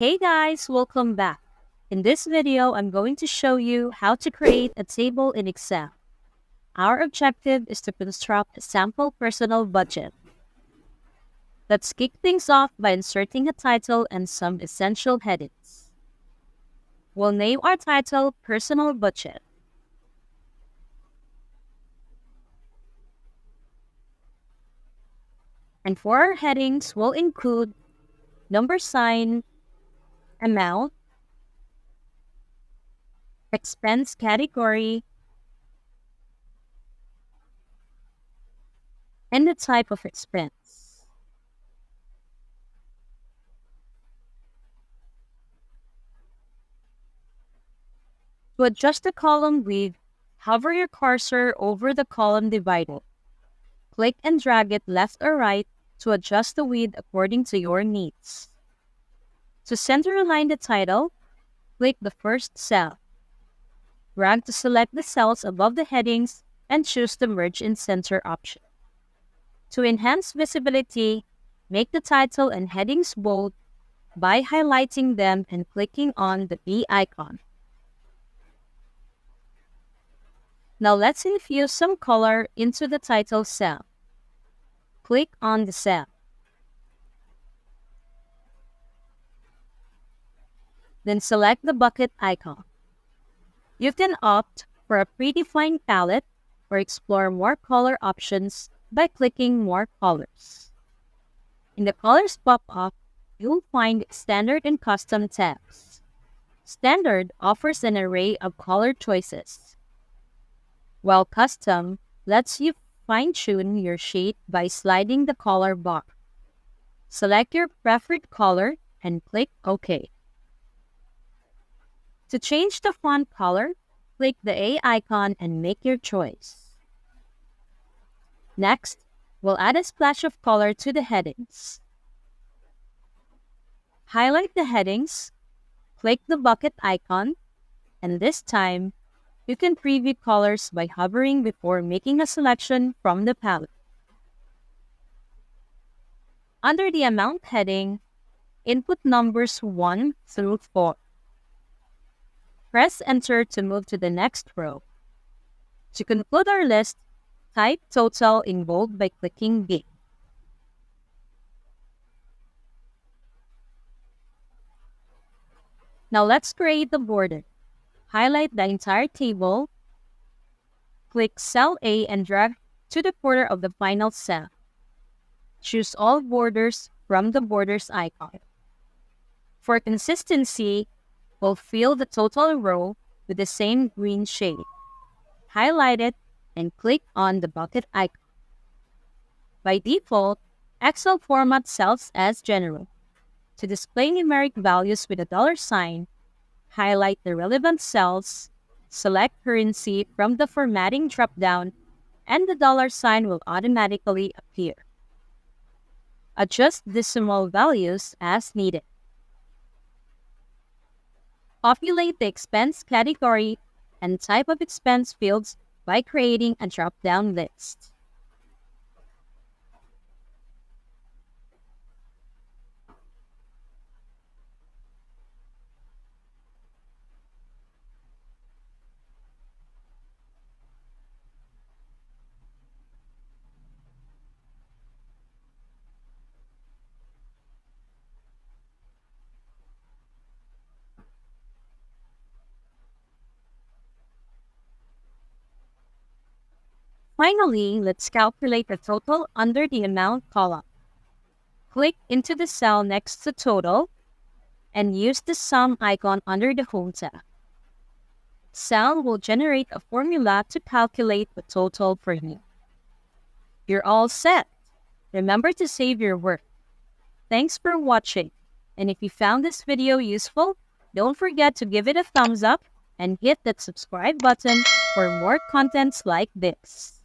Hey guys, welcome back. In this video, I'm going to show you how to create a table in Excel. Our objective is to construct a sample personal budget. Let's kick things off by inserting a title and some essential headings. We'll name our title Personal Budget. And for our headings, we'll include number sign, amount, expense category, and the type of expense. To adjust the column width, hover your cursor over the column divider. Click and drag it left or right to adjust the width according to your needs. To center align the title, click the first cell. Drag to select the cells above the headings and choose the Merge in Center option. To enhance visibility, make the title and headings bold by highlighting them and clicking on the B icon. Now let's infuse some color into the title cell. Click on the cell. Then select the bucket icon. You can opt for a predefined palette or explore more color options by clicking More Colors. In the Colors pop-up, you'll find Standard and Custom tabs. Standard offers an array of color choices, while Custom lets you fine-tune your shade by sliding the color bar. Select your preferred color and click OK. To change the font color, click the A icon and make your choice. Next, we'll add a splash of color to the headings. Highlight the headings, click the bucket icon, and this time, you can preview colors by hovering before making a selection from the palette. Under the Amount heading, input numbers 1 through 4. Press Enter to move to the next row. To conclude our list, type Total in bold by clicking B. Now let's create the border. Highlight the entire table, click Cell A and drag to the corner of the final cell. Choose All Borders from the Borders icon. For consistency, we'll fill the total row with the same green shade. Highlight it and click on the bucket icon. By default, Excel formats cells as general. To display numeric values with a $sign, highlight the relevant cells, select currency from the formatting drop-down, and the $sign will automatically appear. Adjust decimal values as needed. Populate the expense category and type of expense fields by creating a drop-down list. Finally, let's calculate the total under the Amount column. Click into the cell next to Total and use the Sum icon under the Home tab. Cell will generate a formula to calculate the total for you. You're all set. Remember to save your work. Thanks for watching. And if you found this video useful, don't forget to give it a thumbs up and hit that subscribe button for more contents like this.